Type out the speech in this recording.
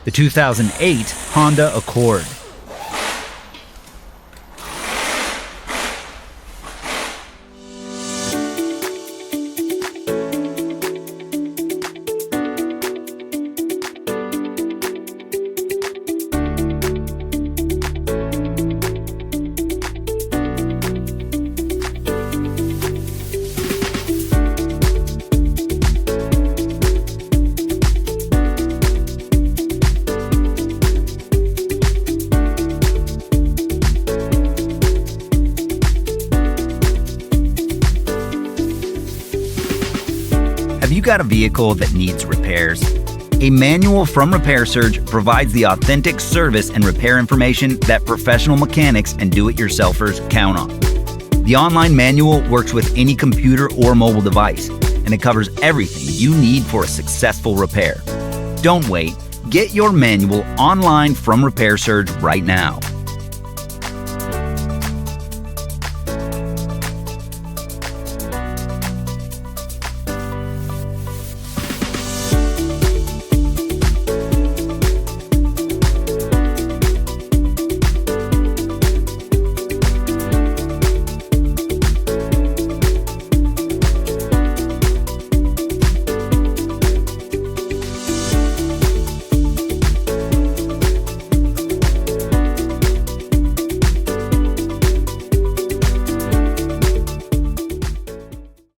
the 2008 Honda Accord. Have you got a vehicle that needs repairs? A manual from Repair Surge provides the authentic service and repair information that professional mechanics and do-it-yourselfers count on. The online manual works with any computer or mobile device, and it covers everything you need for a successful repair. Don't wait. Get your manual online from Repair Surge right now.